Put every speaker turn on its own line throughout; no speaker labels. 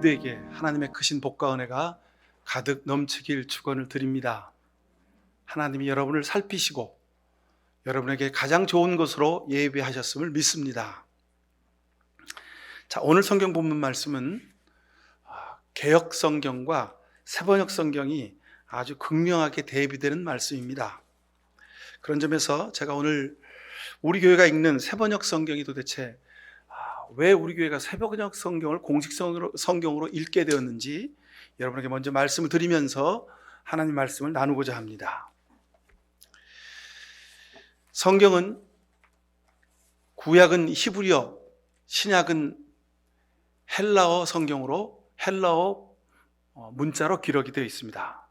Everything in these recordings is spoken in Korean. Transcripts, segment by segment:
모두에게 하나님의 크신 복과 은혜가 가득 넘치길 축원을 드립니다. 하나님이 여러분을 살피시고 여러분에게 가장 좋은 것으로 예비하셨음을 믿습니다. 자, 오늘 성경 본문 말씀은 개역 성경과 새번역 성경이 아주 극명하게 대비되는 말씀입니다. 그런 점에서 제가 오늘 우리 교회가 읽는 새번역 성경이 도대체 왜 우리 교회가 새번역 성경을 공식 성경으로 읽게 되었는지 여러분에게 먼저 말씀을 드리면서 하나님 말씀을 나누고자 합니다. 성경은 구약은 히브리어, 신약은 헬라어 성경으로 헬라어 문자로 기록이 되어 있습니다.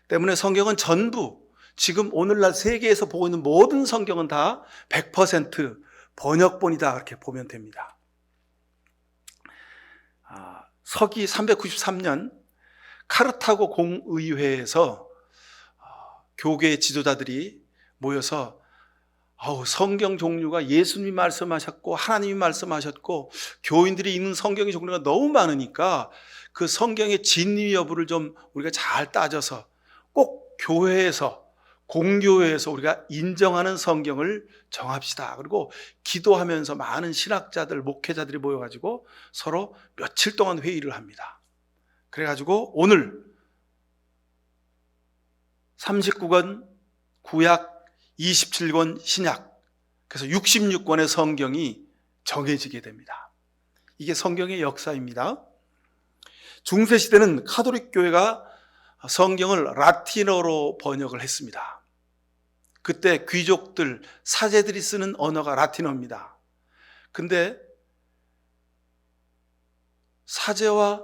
때문에 성경은 전부 지금 오늘날 세계에서 보고 있는 모든 성경은 다 100% 번역본이다 이렇게 보면 됩니다. 서기 393년 카르타고 공의회에서 교계 지도자들이 모여서 성경 종류가 예수님이 말씀하셨고 하나님이 말씀하셨고 교인들이 읽는 성경의 종류가 너무 많으니까 그 성경의 진위 여부를 좀 우리가 잘 따져서 꼭 교회에서 공교회에서 우리가 인정하는 성경을 정합시다. 그리고 기도하면서 많은 신학자들, 목회자들이 모여가지고 서로 며칠 동안 회의를 합니다. 그래가지고 오늘 39권 구약, 27권 신약, 그래서 66권의 성경이 정해지게 됩니다. 이게 성경의 역사입니다. 중세시대는 카톨릭 교회가 성경을 라틴어로 번역을 했습니다. 그때 귀족들, 사제들이 쓰는 언어가 라틴어입니다. 근데 사제와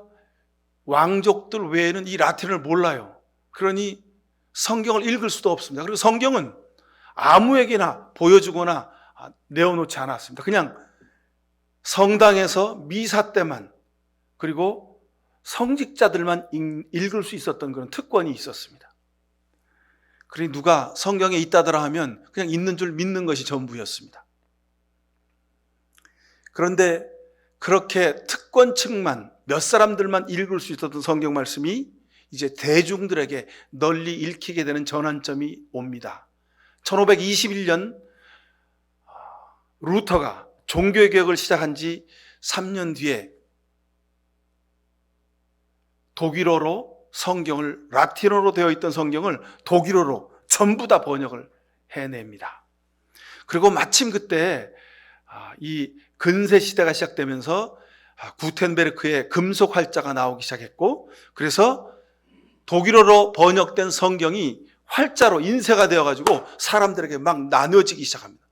왕족들 외에는 이 라틴어를 몰라요. 그러니 성경을 읽을 수도 없습니다. 그리고 성경은 아무에게나 보여주거나 내어놓지 않았습니다. 그냥 성당에서 미사 때만, 그리고 성직자들만 읽을 수 있었던 그런 특권이 있었습니다. 그러니 누가 성경에 있다더라 하면 그냥 있는 줄 믿는 것이 전부였습니다. 그런데 그렇게 특권층만, 몇 사람들만 읽을 수 있었던 성경 말씀이 이제 대중들에게 널리 읽히게 되는 전환점이 옵니다. 1521년 루터가 종교의 개혁을 시작한 지 3년 뒤에 독일어로 성경을, 라틴어로 되어 있던 성경을 독일어로 전부 다 번역을 해냅니다. 그리고 마침 그때 이 근세 시대가 시작되면서 구텐베르크의 금속 활자가 나오기 시작했고, 그래서 독일어로 번역된 성경이 활자로 인쇄가 되어가지고 사람들에게 막 나눠지기 시작합니다.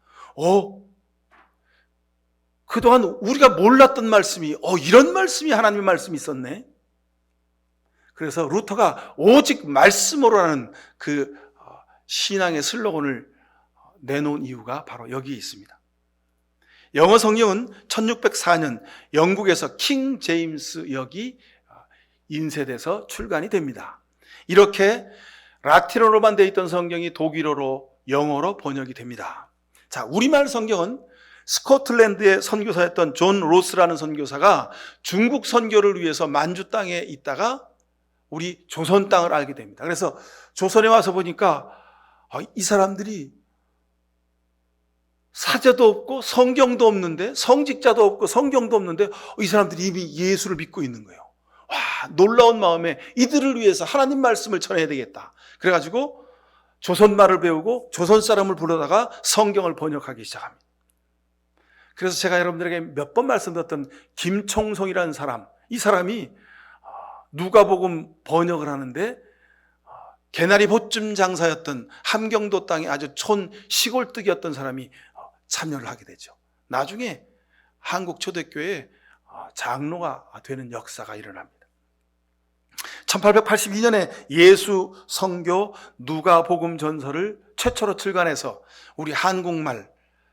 그동안 우리가 몰랐던 말씀이, 이런 말씀이 하나님의 말씀이 있었네. 그래서 루터가 오직 말씀으로라는 그 신앙의 슬로건을 내놓은 이유가 바로 여기에 있습니다. 영어 성경은 1604년 영국에서 킹 제임스 역이 인쇄돼서 출간이 됩니다. 이렇게 라틴어로만 되어 있던 성경이 독일어로, 영어로 번역이 됩니다. 자, 우리말 성경은 스코틀랜드의 선교사였던 존 로스라는 선교사가 중국 선교를 위해서 만주 땅에 있다가 우리 조선 땅을 알게 됩니다. 그래서 조선에 와서 보니까 이 사람들이 사제도 없고 성경도 없는데, 성직자도 없고 성경도 없는데 이 사람들이 이미 예수를 믿고 있는 거예요. 놀라운 마음에 이들을 위해서 하나님 말씀을 전해야 되겠다. 그래가지고 조선말을 배우고 조선 사람을 불러다가 성경을 번역하기 시작합니다. 그래서 제가 여러분들에게 몇 번 말씀드렸던 김총성이라는 사람, 이 사람이 누가복음 번역을 하는데 개나리 보쯤 장사였던 함경도 땅의 아주 시골뜨기였던 사람이 참여를 하게 되죠. 나중에 한국 초대교회의 장로가 되는 역사가 일어납니다. 1882년에 예수 성교 누가복음 전서를 최초로 출간해서 우리 한국말,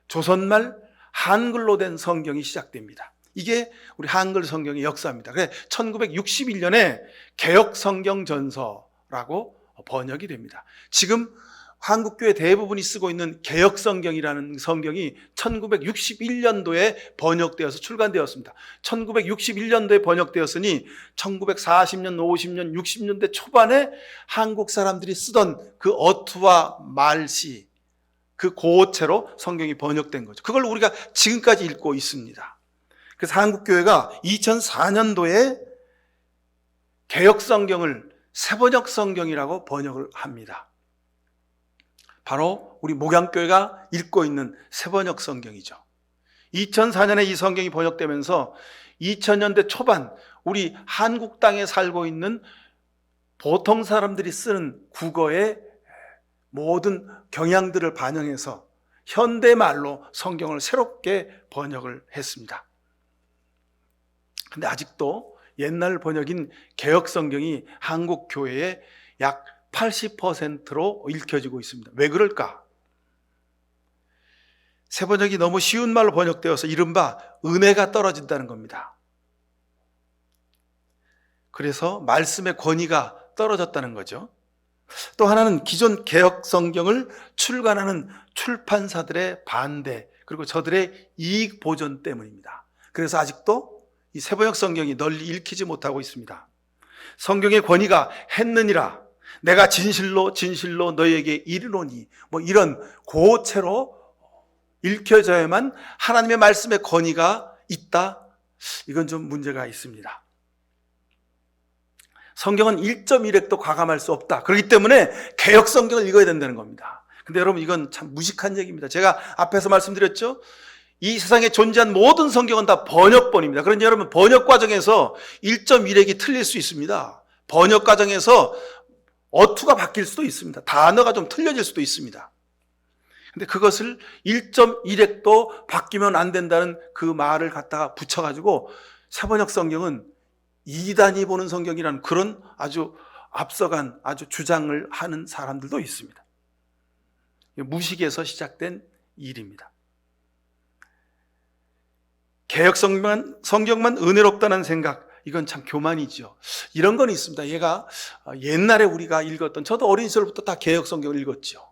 조선말, 한글로 된 성경이 시작됩니다. 이게 우리 한글 성경의 역사입니다. 그래서 1961년에 개역 성경 전서라고 번역이 됩니다. 지금 한국교회 대부분이 쓰고 있는 개역성경이라는 성경이 1961년도에 번역되어서 출간되었습니다. 1961년도에 번역되었으니 1940년, 50년, 60년대 초반에 한국 사람들이 쓰던 그 어투와 말시, 그 고어체로 성경이 번역된 거죠. 그걸 우리가 지금까지 읽고 있습니다. 그래서 한국교회가 2004년도에 개역성경을 새번역 성경이라고 번역을 합니다. 바로 우리 목양교회가 읽고 있는 새번역 성경이죠. 2004년에 이 성경이 번역되면서 2000년대 초반 우리 한국 땅에 살고 있는 보통 사람들이 쓰는 국어의 모든 경향들을 반영해서 현대말로 성경을 새롭게 번역을 했습니다. 근데 아직도 옛날 번역인 개역성경이 한국 교회의 약 80%로 읽혀지고 있습니다. 왜 그럴까? 새번역이 너무 쉬운 말로 번역되어서 이른바 은혜가 떨어진다는 겁니다. 그래서 말씀의 권위가 떨어졌다는 거죠. 또 하나는 기존 개역성경을 출간하는 출판사들의 반대, 그리고 저들의 이익 보전 때문입니다. 그래서 아직도 이 새번역 성경이 널리 읽히지 못하고 있습니다. 성경의 권위가 했느니라, 내가 진실로 진실로 너희에게 이르노니, 이런 고체로 읽혀져야만 하나님의 말씀의 권위가 있다. 이건 좀 문제가 있습니다. 성경은 1.1획도 과감할 수 없다. 그렇기 때문에 개역 성경을 읽어야 된다는 겁니다. 근데 여러분, 이건 참 무식한 얘기입니다. 제가 앞에서 말씀드렸죠. 이 세상에 존재한 모든 성경은 다 번역본입니다. 그러니 여러분, 번역 과정에서 1.1획이 틀릴 수 있습니다. 번역 과정에서 어투가 바뀔 수도 있습니다. 단어가 좀 틀려질 수도 있습니다. 근데 그것을 1.1획도 바뀌면 안 된다는 그 말을 갖다가 붙여가지고 새번역 성경은 이단이 보는 성경이라는 그런 아주 앞서간 아주 주장을 하는 사람들도 있습니다. 무식에서 시작된 일입니다. 개역 성경만 은혜롭다는 생각, 이건 참 교만이죠. 이런 건 있습니다. 얘가 옛날에 우리가 읽었던, 저도 어린 시절부터 다 개역 성경을 읽었죠.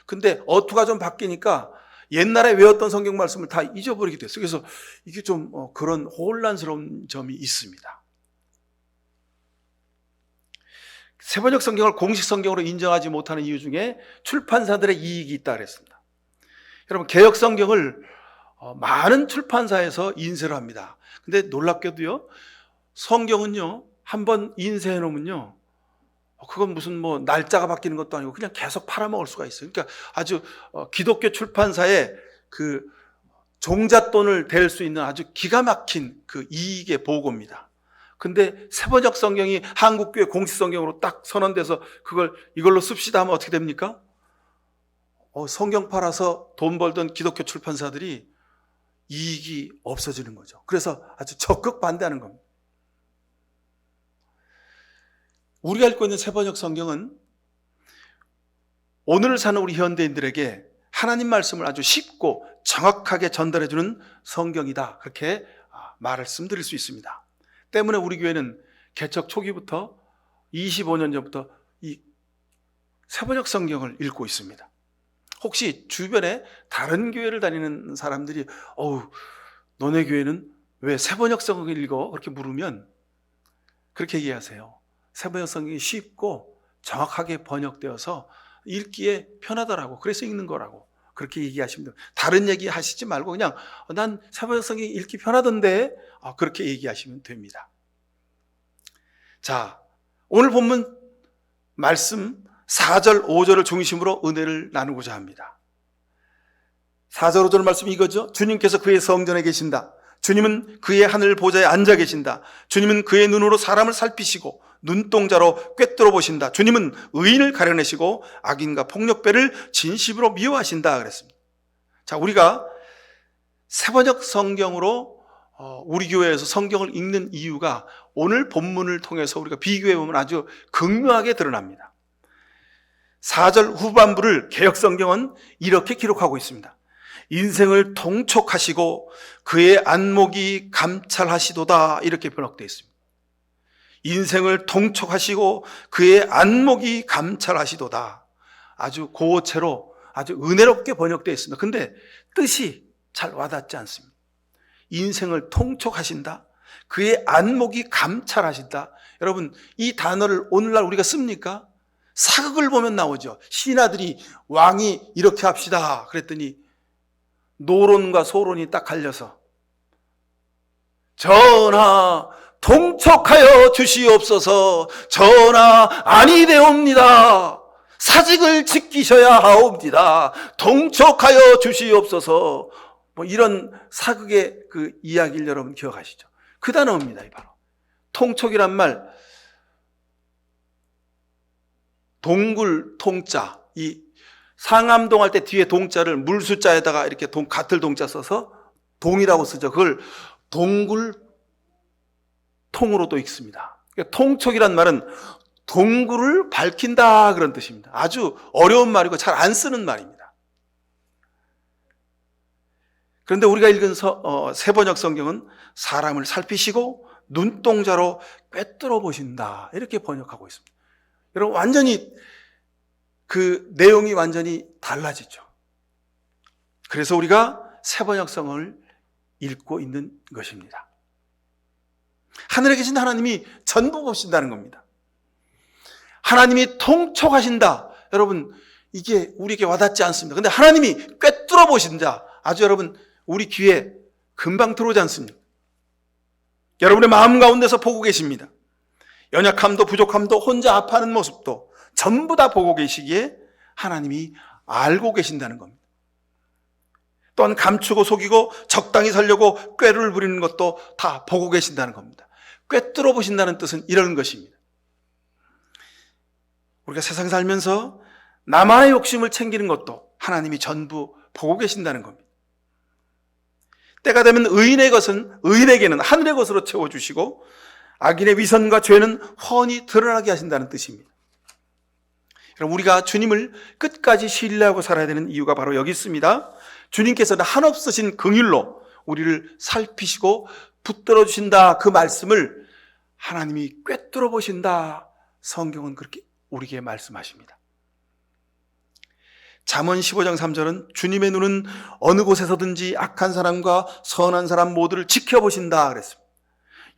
근데 어투가 좀 바뀌니까 옛날에 외웠던 성경 말씀을 다 잊어버리게 됐어요. 그래서 이게 좀 그런 혼란스러운 점이 있습니다. 새번역 성경을 공식 성경으로 인정하지 못하는 이유 중에 출판사들의 이익이 있다 그랬습니다. 여러분, 개역 성경을 많은 출판사에서 인쇄를 합니다. 근데 놀랍게도요, 성경은요, 한번 인쇄해 놓으면요, 그건 무슨 날짜가 바뀌는 것도 아니고 그냥 계속 팔아먹을 수가 있어요. 그러니까 아주 기독교 출판사에 그 종잣돈을 댈 수 있는 아주 기가 막힌 그 이익의 보고입니다. 근데 새번역 성경이 한국교회 공식 성경으로 딱 선언돼서 이걸로 씁시다 하면 어떻게 됩니까? 성경 팔아서 돈 벌던 기독교 출판사들이 이익이 없어지는 거죠. 그래서 아주 적극 반대하는 겁니다. 우리가 읽고 있는 새번역 성경은 오늘을 사는 우리 현대인들에게 하나님 말씀을 아주 쉽고 정확하게 전달해주는 성경이다. 그렇게 말씀드릴 수 있습니다. 때문에 우리 교회는 개척 초기부터 25년 전부터 이 새번역 성경을 읽고 있습니다. 혹시 주변에 다른 교회를 다니는 사람들이 너네 교회는 왜 새번역 성경을 읽어? 그렇게 물으면 그렇게 얘기하세요. 새번역 성경이 쉽고 정확하게 번역되어서 읽기에 편하더라고. 그래서 읽는 거라고. 그렇게 얘기하시면 돼요. 다른 얘기 하시지 말고 그냥 난 새번역 성경이 읽기 편하던데, 그렇게 얘기하시면 됩니다. 자, 오늘 본문 말씀 4절, 5절을 중심으로 은혜를 나누고자 합니다. 4절, 5절 말씀이 이거죠. 주님께서 그의 성전에 계신다. 주님은 그의 하늘 보좌에 앉아 계신다. 주님은 그의 눈으로 사람을 살피시고 눈동자로 꿰뚫어 보신다. 주님은 의인을 가려내시고 악인과 폭력배를 진심으로 미워하신다 그랬습니다. 자, 우리가 새번역 성경으로 우리 교회에서 성경을 읽는 이유가 오늘 본문을 통해서 우리가 비교해 보면 아주 극명하게 드러납니다. 4절 후반부를 개역 성경은 이렇게 기록하고 있습니다. 인생을 통촉하시고 그의 안목이 감찰하시도다, 이렇게 번역되어 있습니다. 인생을 통촉하시고 그의 안목이 감찰하시도다. 아주 고어체로 아주 은혜롭게 번역되어 있습니다. 근데 뜻이 잘 와닿지 않습니다. 인생을 통촉하신다. 그의 안목이 감찰하신다. 여러분, 이 단어를 오늘날 우리가 씁니까? 사극을 보면 나오죠. 신하들이 왕이 이렇게 합시다 그랬더니 노론과 소론이 딱 갈려서 전하 통촉하여 주시옵소서. 전하 아니되옵니다. 사직을 지키셔야 하옵니다. 통촉하여 주시옵소서. 뭐 이런 사극의 그 이야기를 여러분 기억하시죠? 그 단어입니다. 바로 통촉이란 말, 동굴 통자, 이 상암동 할 때 뒤에 동자를 물수자에다가 이렇게 같을 동자 써서 동이라고 쓰죠. 그걸 동굴 통으로도 읽습니다. 그러니까 통촉이란 말은 동굴을 밝힌다 그런 뜻입니다. 아주 어려운 말이고 잘 안 쓰는 말입니다. 그런데 우리가 읽은 새번역 성경은 사람을 살피시고 눈동자로 꿰뚫어 보신다 이렇게 번역하고 있습니다. 여러분, 완전히 그 내용이 완전히 달라지죠. 그래서 우리가 새번역성을 읽고 있는 것입니다. 하늘에 계신 하나님이 전부 보신다는 겁니다. 하나님이 통촉하신다. 여러분, 이게 우리에게 와닿지 않습니다. 근데 하나님이 꿰뚫어 보신다. 아주 여러분, 우리 귀에 금방 들어오지 않습니까? 여러분의 마음 가운데서 보고 계십니다. 연약함도 부족함도 혼자 아파하는 모습도 전부 다 보고 계시기에 하나님이 알고 계신다는 겁니다. 또한 감추고 속이고 적당히 살려고 꾀를 부리는 것도 다 보고 계신다는 겁니다. 꿰뚫어 보신다는 뜻은 이런 것입니다. 우리가 세상 살면서 나만의 욕심을 챙기는 것도 하나님이 전부 보고 계신다는 겁니다. 때가 되면 의인에게는 하늘의 것으로 채워주시고 악인의 위선과 죄는 훤히 드러나게 하신다는 뜻입니다. 그럼 우리가 주님을 끝까지 신뢰하고 살아야 되는 이유가 바로 여기 있습니다. 주님께서는 한없으신 긍휼로 우리를 살피시고 붙들어 주신다. 그 말씀을 하나님이 꿰뚫어 보신다. 성경은 그렇게 우리에게 말씀하십니다. 잠언 15장 3절은 주님의 눈은 어느 곳에서든지 악한 사람과 선한 사람 모두를 지켜보신다 그랬습니다.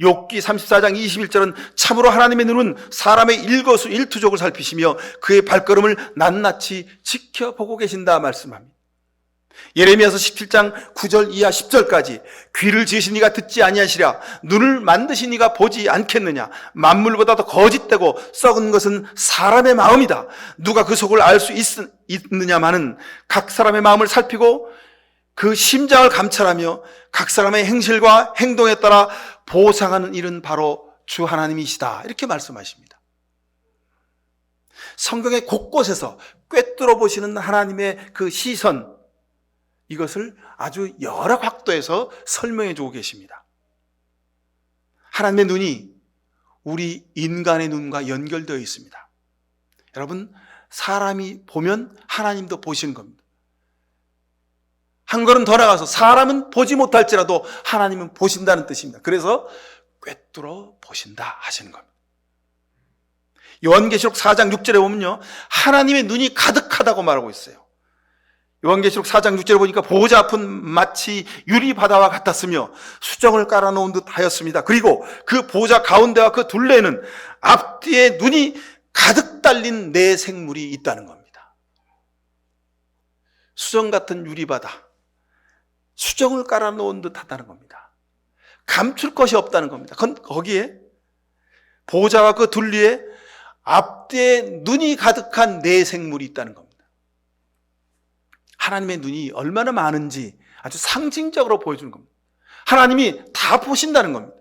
욥기 34장 21절은 참으로 하나님의 눈은 사람의 일거수 일투족을 살피시며 그의 발걸음을 낱낱이 지켜보고 계신다 말씀합니다. 예레미야서 17장 9절 이하 10절까지 귀를 지으신 이가 듣지 아니하시랴 눈을 만드신 이가 보지 않겠느냐 만물보다도 거짓되고 썩은 것은 사람의 마음이다. 누가 그 속을 알 수 있느냐마는 각 사람의 마음을 살피고 그 심장을 감찰하며 각 사람의 행실과 행동에 따라 보상하는 일은 바로 주 하나님이시다. 이렇게 말씀하십니다. 성경의 곳곳에서 꿰뚫어 보시는 하나님의 그 시선, 이것을 아주 여러 각도에서 설명해 주고 계십니다. 하나님의 눈이 우리 인간의 눈과 연결되어 있습니다. 여러분, 사람이 보면 하나님도 보시는 겁니다. 한 걸음 더 나가서 사람은 보지 못할지라도 하나님은 보신다는 뜻입니다. 그래서 꿰뚫어 보신다 하시는 겁니다. 요한계시록 4장 6절에 보면요, 하나님의 눈이 가득하다고 말하고 있어요. 요한계시록 4장 6절에 보니까 보호자 앞은 마치 유리바다와 같았으며 수정을 깔아놓은 듯 하였습니다. 그리고 그 보호자 가운데와 그 둘레에는 앞뒤에 눈이 가득 달린 네 생물이 있다는 겁니다. 수정 같은 유리바다, 수정을 깔아놓은 듯 하다는 겁니다. 감출 것이 없다는 겁니다. 거기에 보호자와 그 둘리에 앞뒤에 눈이 가득한 네 생물이 있다는 겁니다. 하나님의 눈이 얼마나 많은지 아주 상징적으로 보여주는 겁니다. 하나님이 다 보신다는 겁니다.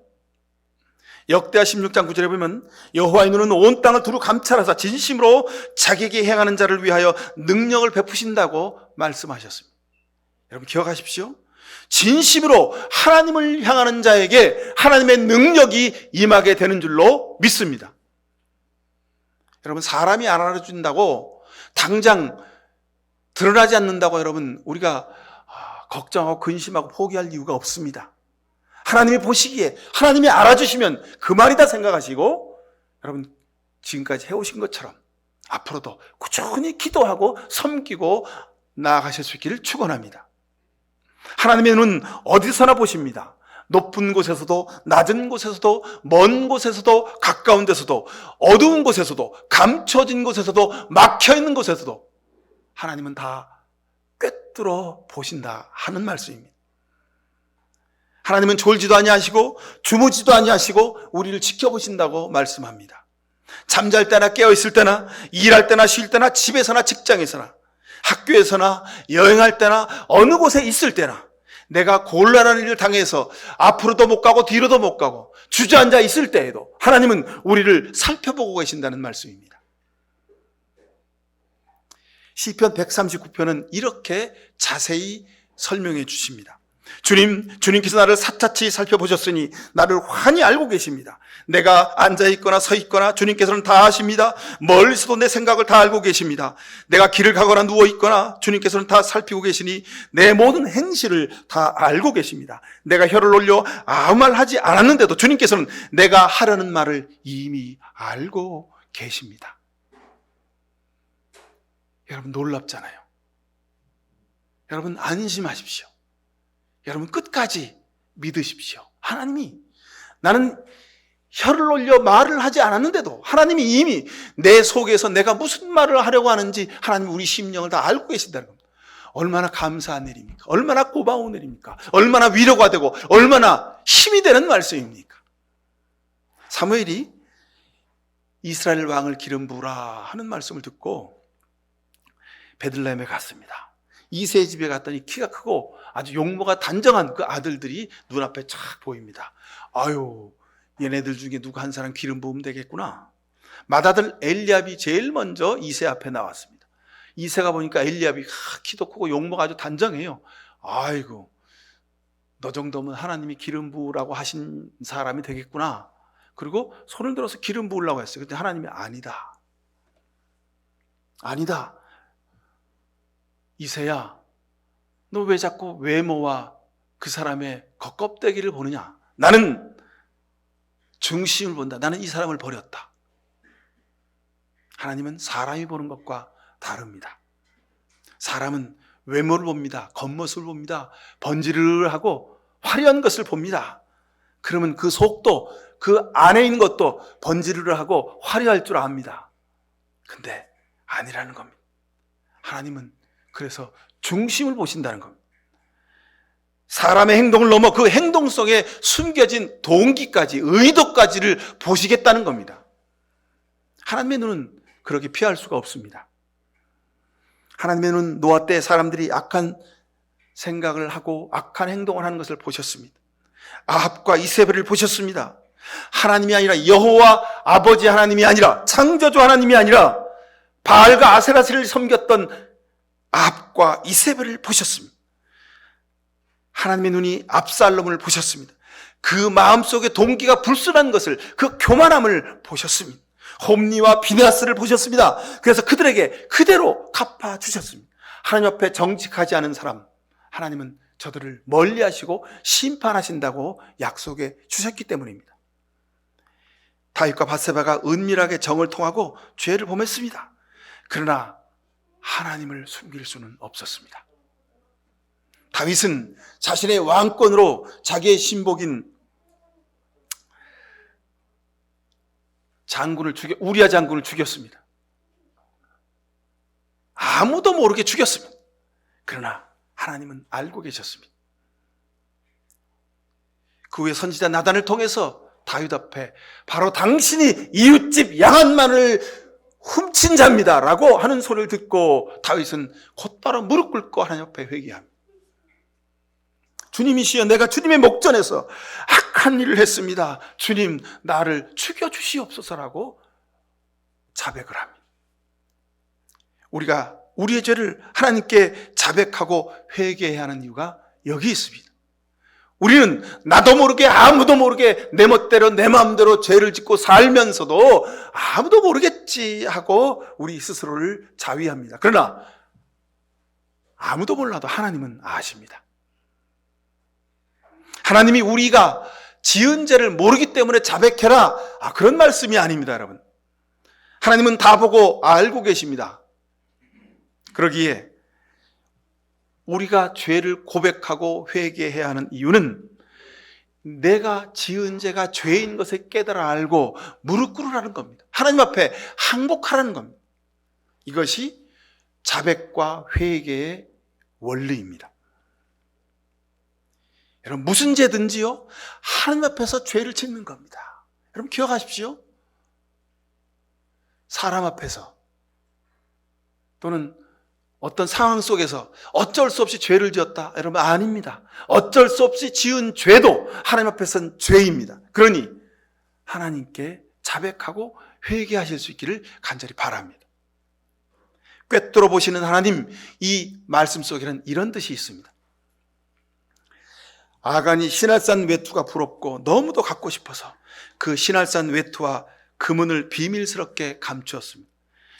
역대하 16장 9절에 보면 여호와의 눈은 온 땅을 두루 감찰하사 진심으로 자기에게 행하는 자를 위하여 능력을 베푸신다고 말씀하셨습니다. 여러분 기억하십시오. 진심으로 하나님을 향하는 자에게 하나님의 능력이 임하게 되는 줄로 믿습니다. 여러분, 사람이 안 알아준다고 당장 드러나지 않는다고 여러분 우리가 걱정하고 근심하고 포기할 이유가 없습니다. 하나님이 보시기에 하나님이 알아주시면 그만이다 생각하시고 여러분 지금까지 해오신 것처럼 앞으로도 꾸준히 기도하고 섬기고 나아가실 수 있기를 축원합니다. 하나님의 눈은 어디서나 보십니다. 높은 곳에서도 낮은 곳에서도 먼 곳에서도 가까운 데서도 어두운 곳에서도 감춰진 곳에서도 막혀있는 곳에서도 하나님은 다 꿰뚫어 보신다 하는 말씀입니다. 하나님은 졸지도 아니하시고 주무지도 아니하시고 우리를 지켜보신다고 말씀합니다. 잠잘 때나 깨어있을 때나 일할 때나 쉴 때나 집에서나 직장에서나 학교에서나 여행할 때나 어느 곳에 있을 때나 내가 곤란한 일을 당해서 앞으로도 못 가고 뒤로도 못 가고 주저앉아 있을 때에도 하나님은 우리를 살펴보고 계신다는 말씀입니다. 시편 139편은 이렇게 자세히 설명해 주십니다. 주님께서 나를 사차치 살펴보셨으니 나를 환히 알고 계십니다. 내가 앉아있거나 서있거나 주님께서는 다 아십니다. 멀리서도 내 생각을 다 알고 계십니다. 내가 길을 가거나 누워있거나 주님께서는 다 살피고 계시니 내 모든 행실을 다 알고 계십니다. 내가 혀를 올려 아무 말 하지 않았는데도 주님께서는 내가 하려는 말을 이미 알고 계십니다. 여러분 놀랍잖아요. 여러분 안심하십시오. 여러분 끝까지 믿으십시오. 하나님이 나는 혀를 올려 말을 하지 않았는데도 하나님이 이미 내 속에서 내가 무슨 말을 하려고 하는지 하나님이 우리 심령을 다 알고 계신다는 겁니다. 얼마나 감사한 일입니까? 얼마나 고마운 일입니까? 얼마나 위로가 되고 얼마나 힘이 되는 말씀입니까? 사무엘이 이스라엘 왕을 기름 부으라 하는 말씀을 듣고 베들레헴에 갔습니다. 이세의 집에 갔더니 키가 크고 아주 용모가 단정한 그 아들들이 눈앞에 쫙 보입니다. 아유, 얘네들 중에 누구 한 사람 기름 부으면 되겠구나. 맏아들 엘리압이 제일 먼저 이세 앞에 나왔습니다. 이세가 보니까 엘리압이 키도 크고 용모가 아주 단정해요. 아이고, 너 정도면 하나님이 기름 부으라고 하신 사람이 되겠구나. 그리고 손을 들어서 기름 부으려고 했어요. 근데 하나님이 아니다. 아니다. 이세야, 너 왜 자꾸 외모와 그 사람의 겉껍데기를 보느냐? 나는 중심을 본다. 나는 이 사람을 버렸다. 하나님은 사람이 보는 것과 다릅니다. 사람은 외모를 봅니다. 겉모습을 봅니다. 번지르르하고 화려한 것을 봅니다. 그러면 그 속도, 그 안에 있는 것도 번지르르하고 화려할 줄 압니다. 근데 아니라는 겁니다. 하나님은 그래서 중심을 보신다는 겁니다. 사람의 행동을 넘어 그 행동 속에 숨겨진 동기까지, 의도까지를 보시겠다는 겁니다. 하나님의 눈은 그렇게 피할 수가 없습니다. 하나님의 눈은 노아 때 사람들이 악한 생각을 하고 악한 행동을 하는 것을 보셨습니다. 아합과 이세벨을 보셨습니다. 하나님이 아니라 여호와 아버지 하나님이 아니라 창조주 하나님이 아니라 바알과 아세라스를 섬겼던 아합과 이세벨을 보셨습니다. 하나님의 눈이 압살롬을 보셨습니다. 그 마음속에 동기가 불순한 것을, 그 교만함을 보셨습니다. 홈리와 비느하스를 보셨습니다. 그래서 그들에게 그대로 갚아주셨습니다. 하나님 앞에 정직하지 않은 사람, 하나님은 저들을 멀리하시고 심판하신다고 약속해 주셨기 때문입니다. 다윗과 밧세바가 은밀하게 정을 통하고 죄를 범했습니다. 그러나 하나님을 숨길 수는 없었습니다. 다윗은 자신의 왕권으로 자기의 신복인 우리아 장군을 죽였습니다. 아무도 모르게 죽였습니다. 그러나 하나님은 알고 계셨습니다. 그 후에 선지자 나단을 통해서 다윗 앞에 바로 당신이 이웃집 양 한 마리를 훔친 자입니다 라고 하는 소리를 듣고 다윗은 곧바로 무릎 꿇고 하나님 앞에 회개합니다. 주님이시여, 내가 주님의 목전에서 악한 일을 했습니다. 주님, 나를 죽여주시옵소서라고 자백을 합니다. 우리가 우리의 죄를 하나님께 자백하고 회개해야 하는 이유가 여기 있습니다. 우리는 나도 모르게 아무도 모르게 내 멋대로 내 마음대로 죄를 짓고 살면서도 아무도 모르겠지 하고 우리 스스로를 자위합니다. 그러나 아무도 몰라도 하나님은 아십니다. 하나님이 우리가 지은 죄를 모르기 때문에 자백해라, 그런 말씀이 아닙니다, 여러분. 하나님은 다 보고 알고 계십니다. 그러기에 우리가 죄를 고백하고 회개해야 하는 이유는 내가 지은 죄가 죄인 것을 깨달아 알고 무릎 꿇으라는 겁니다. 하나님 앞에 항복하라는 겁니다. 이것이 자백과 회개의 원리입니다. 여러분, 무슨 죄든지요, 하나님 앞에서 죄를 짓는 겁니다. 여러분 기억하십시오. 사람 앞에서 또는 어떤 상황 속에서 어쩔 수 없이 죄를 지었다, 여러분 아닙니다. 어쩔 수 없이 지은 죄도 하나님 앞에서는 죄입니다. 그러니 하나님께 자백하고 회개하실 수 있기를 간절히 바랍니다. 꿰뚫어 보시는 하나님, 이 말씀 속에는 이런 뜻이 있습니다. 아간이 신할산 외투가 부럽고 너무도 갖고 싶어서 그 신할산 외투와 금은을 비밀스럽게 감추었습니다.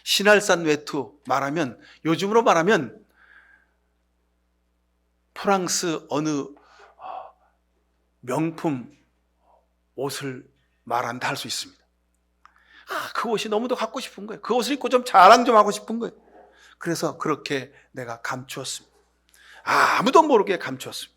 신할산 외투 말하면, 요즘으로 말하면 프랑스 어느 명품 옷을 말한다 할 수 있습니다. 그 옷이 너무도 갖고 싶은 거예요. 그 옷을 입고 좀 자랑 좀 하고 싶은 거예요. 그래서 그렇게 내가 감추었습니다. 아무도 모르게 감추었습니다.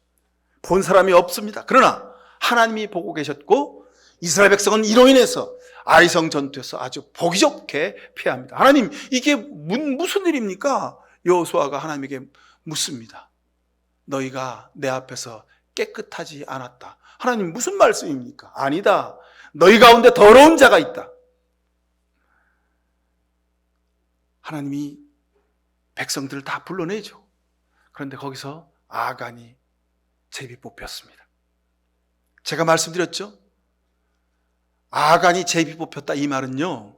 본 사람이 없습니다. 그러나 하나님이 보고 계셨고 이스라엘 백성은 이로 인해서 아이성 전투에서 아주 보기 좋게 패합니다. 하나님, 이게 무슨 일입니까? 여호수아가 하나님에게 묻습니다. 너희가 내 앞에서 깨끗하지 않았다. 하나님, 무슨 말씀입니까? 아니다. 너희 가운데 더러운 자가 있다. 하나님이 백성들을 다 불러내죠. 그런데 거기서 아간이 제비 뽑혔습니다. 제가 말씀드렸죠? 아간이 제비 뽑혔다, 이 말은요,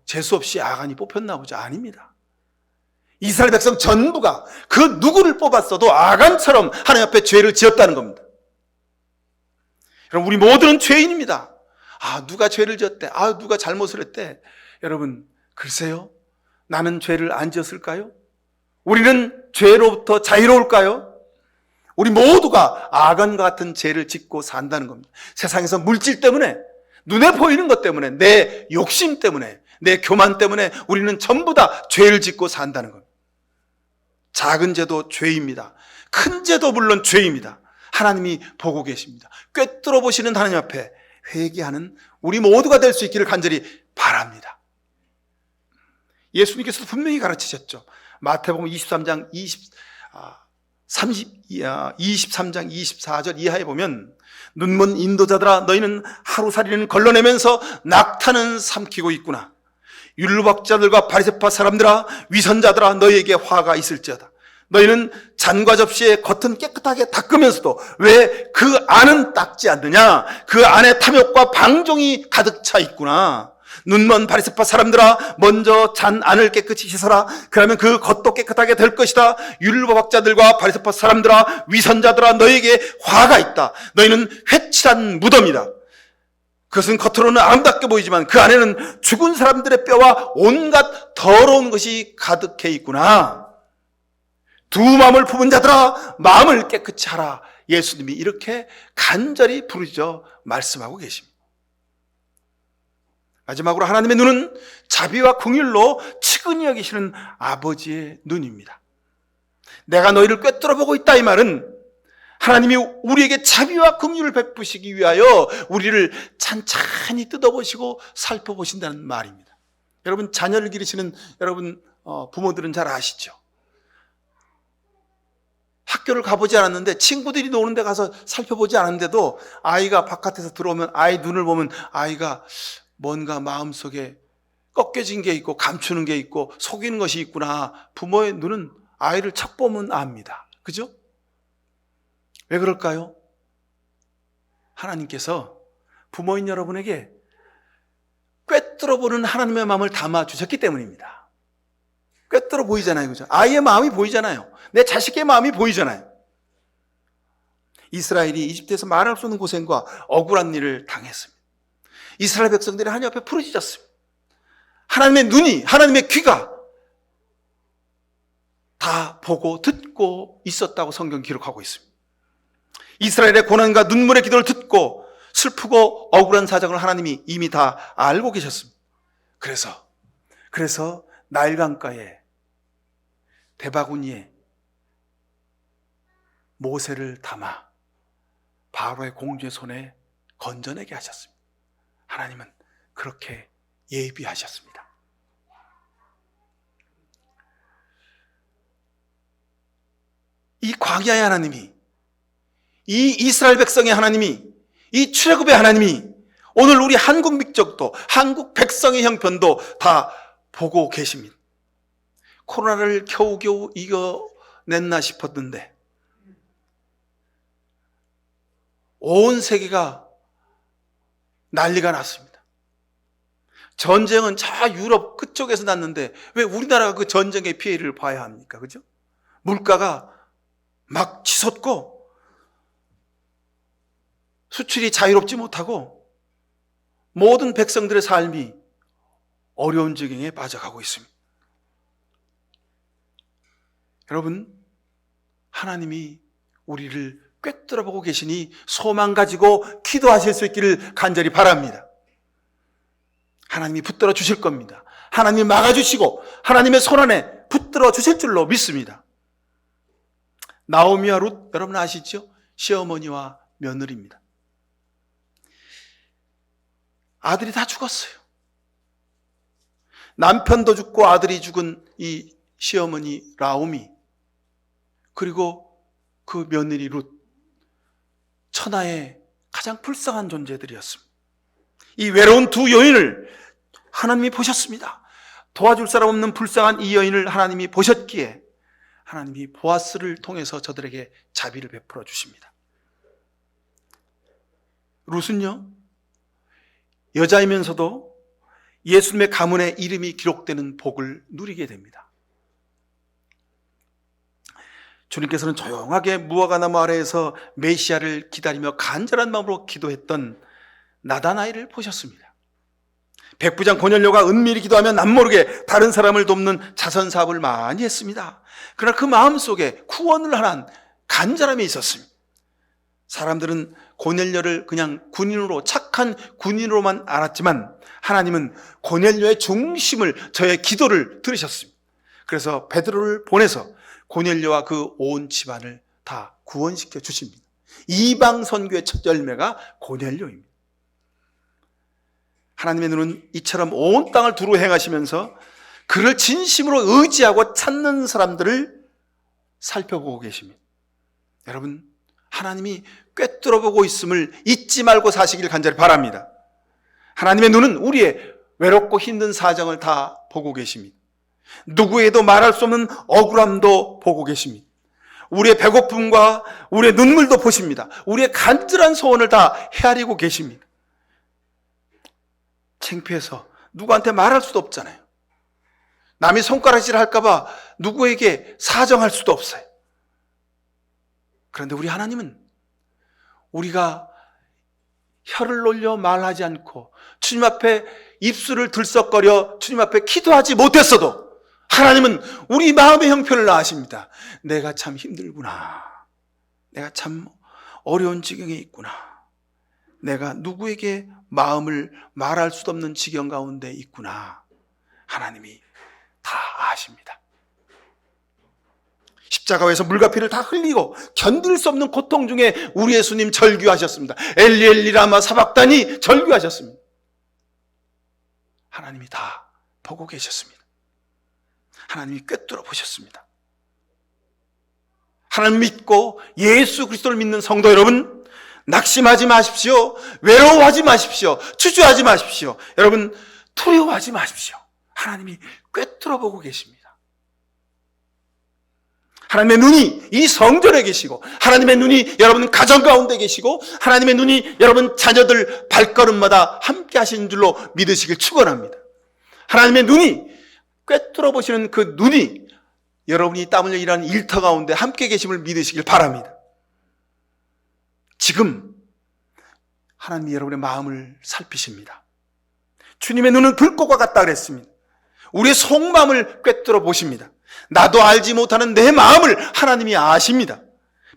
재수 없이 아간이 뽑혔나 보죠. 아닙니다. 이스라엘 백성 전부가 그 누구를 뽑았어도 아간처럼 하나님 앞에 죄를 지었다는 겁니다. 여러분, 우리 모두는 죄인입니다. 누가 죄를 지었대? 누가 잘못을 했대? 여러분, 글쎄요, 나는 죄를 안 지었을까요? 우리는 죄로부터 자유로울까요? 우리 모두가 아간과 같은 죄를 짓고 산다는 겁니다. 세상에서 물질 때문에, 눈에 보이는 것 때문에, 내 욕심 때문에, 내 교만 때문에 우리는 전부 다 죄를 짓고 산다는 겁니다. 작은 죄도 죄입니다. 큰 죄도 물론 죄입니다. 하나님이 보고 계십니다. 꿰뚫어 보시는 하나님 앞에 회개하는 우리 모두가 될 수 있기를 간절히 바랍니다. 예수님께서도 분명히 가르치셨죠. 마태복음 23장 23장 24절 이하에 보면, 눈먼 인도자들아, 너희는 하루살이는 걸러내면서 낙타는 삼키고 있구나. 율법학자들과 바리새파 사람들아, 위선자들아, 너희에게 화가 있을지어다. 너희는 잔과 접시의 겉은 깨끗하게 닦으면서도 왜 그 안은 닦지 않느냐? 그 안에 탐욕과 방종이 가득 차 있구나. 눈먼 바리새파 사람들아, 먼저 잔 안을 깨끗이 씻어라. 그러면 그 겉도 깨끗하게 될 것이다. 율법학자들과 바리새파 사람들아, 위선자들아, 너희에게 화가 있다. 너희는 회칠한 무덤이다. 그것은 겉으로는 아름답게 보이지만 그 안에는 죽은 사람들의 뼈와 온갖 더러운 것이 가득해 있구나. 두 마음을 품은 자들아, 마음을 깨끗이 하라. 예수님이 이렇게 간절히 부르짖어 말씀하고 계십니다. 마지막으로 하나님의 눈은 자비와 긍휼로 측은히 여기시는 아버지의 눈입니다. 내가 너희를 꿰뚫어 보고 있다, 이 말은 하나님이 우리에게 자비와 긍휼을 베푸시기 위하여 우리를 찬찬히 뜯어보시고 살펴보신다는 말입니다. 여러분, 자녀를 기르시는 여러분 부모들은 잘 아시죠? 학교를 가보지 않았는데 친구들이 노는 데 가서 살펴보지 않았는데도 아이가 바깥에서 들어오면 아이 눈을 보면 아이가 뭔가 마음속에 꺾여진 게 있고 감추는 게 있고 속이는 것이 있구나. 부모의 눈은 아이를 척 보면 압니다. 그죠? 왜 그럴까요? 하나님께서 부모인 여러분에게 꿰뚫어 보는 하나님의 마음을 담아 주셨기 때문입니다. 꿰뚫어 보이잖아요. 그죠? 아이의 마음이 보이잖아요. 내 자식의 마음이 보이잖아요. 이스라엘이 이집트에서 말할 수 없는 고생과 억울한 일을 당했습니다. 이스라엘 백성들이 하나님 앞에 부르짖었습니다. 하나님의 눈이, 하나님의 귀가 다 보고 듣고 있었다고 성경 기록하고 있습니다. 이스라엘의 고난과 눈물의 기도를 듣고 슬프고 억울한 사정을 하나님이 이미 다 알고 계셨습니다. 그래서 나일강가에 대바구니에 모세를 담아 바로의 공주의 손에 건져내게 하셨습니다. 하나님은 그렇게 예비하셨습니다. 이 광야의 하나님이, 이 이스라엘 백성의 하나님이, 이 출애굽의 하나님이 오늘 우리 한국 민족도, 한국 백성의 형편도 다 보고 계십니다. 코로나를 겨우겨우 이겨냈나 싶었는데 온 세계가 난리가 났습니다. 전쟁은 저 유럽 그쪽에서 났는데 왜 우리나라가 그 전쟁의 피해를 봐야 합니까? 그죠? 물가가 막 치솟고 수출이 자유롭지 못하고 모든 백성들의 삶이 어려운 지경에 빠져가고 있습니다. 여러분, 하나님이 우리를 꿰뚫어 보고 계시니 소망 가지고 기도하실 수 있기를 간절히 바랍니다. 하나님이 붙들어 주실 겁니다. 하나님이 막아주시고 하나님의 손안에 붙들어 주실 줄로 믿습니다. 나오미와 룻, 여러분 아시죠? 시어머니와 며느리입니다. 아들이 다 죽었어요. 남편도 죽고 아들이 죽은 이 시어머니 나오미, 그리고 그 며느리 룻, 천하의 가장 불쌍한 존재들이었습니다. 이 외로운 두 여인을 하나님이 보셨습니다. 도와줄 사람 없는 불쌍한 이 여인을 하나님이 보셨기에 하나님이 보아스를 통해서 저들에게 자비를 베풀어 주십니다. 룻은요, 여자이면서도 예수님의 가문에 이름이 기록되는 복을 누리게 됩니다. 주님께서는 조용하게 무화과나무 아래에서 메시아를 기다리며 간절한 마음으로 기도했던 나다나엘을 보셨습니다. 백부장 고넬료가 은밀히 기도하며 남모르게 다른 사람을 돕는 자선사업을 많이 했습니다. 그러나 그 마음속에 구원을 하는 간절함이 있었습니다. 사람들은 고넬료를 그냥 군인으로, 착한 군인으로만 알았지만 하나님은 고넬료의 중심을, 저의 기도를 들으셨습니다. 그래서 베드로를 보내서 고넬료와 그 온 집안을 다 구원시켜 주십니다. 이방 선교의 첫 열매가 고넬료입니다. 하나님의 눈은 이처럼 온 땅을 두루 행하시면서 그를 진심으로 의지하고 찾는 사람들을 살펴보고 계십니다. 여러분, 하나님이 꿰뚫어 보고 있음을 잊지 말고 사시길 간절히 바랍니다. 하나님의 눈은 우리의 외롭고 힘든 사정을 다 보고 계십니다. 누구에도 말할 수 없는 억울함도 보고 계십니다. 우리의 배고픔과 우리의 눈물도 보십니다. 우리의 간절한 소원을 다 헤아리고 계십니다. 창피해서 누구한테 말할 수도 없잖아요. 남이 손가락질 할까 봐 누구에게 사정할 수도 없어요. 그런데 우리 하나님은 우리가 혀를 놀려 말하지 않고 주님 앞에 입술을 들썩거려 주님 앞에 기도하지 못했어도 하나님은 우리 마음의 형편을 아십니다. 내가 참 힘들구나. 내가 참 어려운 지경에 있구나. 내가 누구에게 마음을 말할 수 없는 지경 가운데 있구나. 하나님이 다 아십니다. 십자가에서 물과 피를 다 흘리고 견딜 수 없는 고통 중에 우리 예수님 절규하셨습니다. 엘리 엘리 라마 사박다니 절규하셨습니다. 하나님이 다 보고 계셨습니다. 하나님이 꿰뚫어 보셨습니다. 하나님 믿고 예수 그리스도를 믿는 성도 여러분, 낙심하지 마십시오. 외로워하지 마십시오. 주저하지 마십시오. 여러분, 두려워하지 마십시오. 하나님이 꿰뚫어 보고 계십니다. 하나님의 눈이 이 성전에 계시고, 하나님의 눈이 여러분 가정 가운데 계시고, 하나님의 눈이 여러분 자녀들 발걸음마다 함께 하시는 줄로 믿으시길 축원합니다. 하나님의 눈이 꿰뚫어 보시는 그 눈이 여러분이 땀 흘려 일하는 일터 가운데 함께 계심을 믿으시길 바랍니다. 지금 하나님이 여러분의 마음을 살피십니다. 주님의 눈은 불꽃과 같다 그랬습니다. 우리의 속마음을 꿰뚫어 보십니다. 나도 알지 못하는 내 마음을 하나님이 아십니다.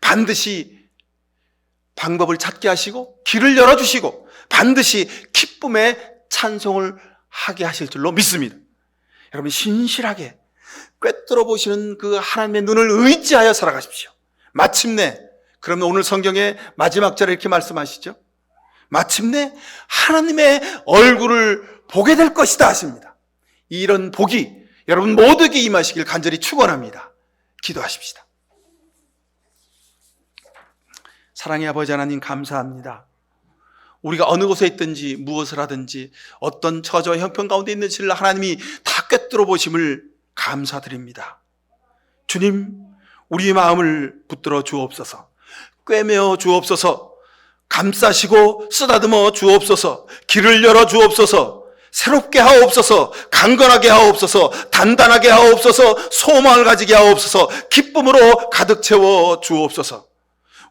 반드시 방법을 찾게 하시고 길을 열어주시고 반드시 기쁨의 찬송을 하게 하실 줄로 믿습니다. 여러분 신실하게 꿰뚫어 보시는 그 하나님의 눈을 의지하여 살아가십시오. 마침내, 그러면 오늘 성경의 마지막 절에 이렇게 말씀하시죠. 마침내 하나님의 얼굴을 보게 될 것이다 하십니다. 이런 복이 여러분 모두에게 임하시길 간절히 축원합니다. 기도하십시다. 사랑의 아버지 하나님 감사합니다. 우리가 어느 곳에 있든지 무엇을 하든지 어떤 처저와 형편 가운데 있는지를 하나님이 다 꿰뚫어 보심을 감사드립니다. 주님, 우리의 마음을 붙들어 주옵소서. 꿰매어 주옵소서. 감싸시고 쓰다듬어 주옵소서. 길을 열어 주옵소서. 새롭게 하옵소서. 강건하게 하옵소서. 단단하게 하옵소서. 소망을 가지게 하옵소서. 기쁨으로 가득 채워 주옵소서.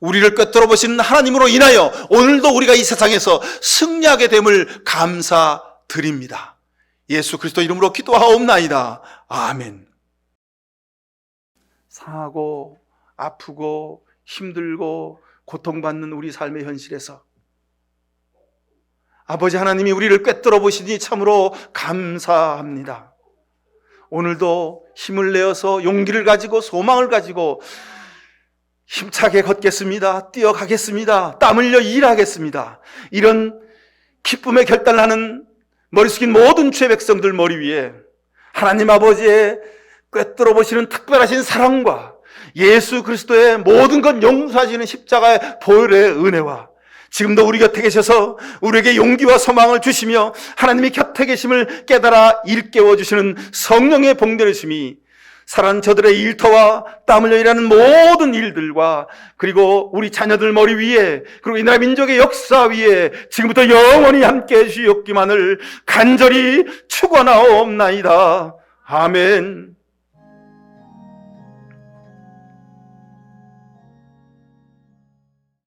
우리를 꿰뚫어 보신 하나님으로 인하여 오늘도 우리가 이 세상에서 승리하게 됨을 감사드립니다. 예수 그리스도 이름으로 기도하옵나이다. 아멘. 상하고 아프고 힘들고 고통받는 우리 삶의 현실에서 아버지 하나님이 우리를 꿰뚫어 보시니 참으로 감사합니다. 오늘도 힘을 내어서 용기를 가지고 소망을 가지고 힘차게 걷겠습니다. 뛰어가겠습니다. 땀 흘려 일하겠습니다. 이런 기쁨의 결단을 하는 머리 숙인 모든 주의 백성들 머리 위에 하나님 아버지의 꿰뚫어 보시는 특별하신 사랑과 예수 그리스도의 모든 것 용서하시는 십자가의 보혈의 은혜와 지금도 우리 곁에 계셔서 우리에게 용기와 소망을 주시며 하나님이 곁에 계심을 깨달아 일깨워 주시는 성령의 봉되심이 살아난 저들의 일터와 땀 흘려 일하는 모든 일들과 그리고 우리 자녀들 머리 위에 그리고 이 나라 민족의 역사 위에 지금부터 영원히 함께 해주시옵기만을 간절히 축원하옵나이다. 아멘.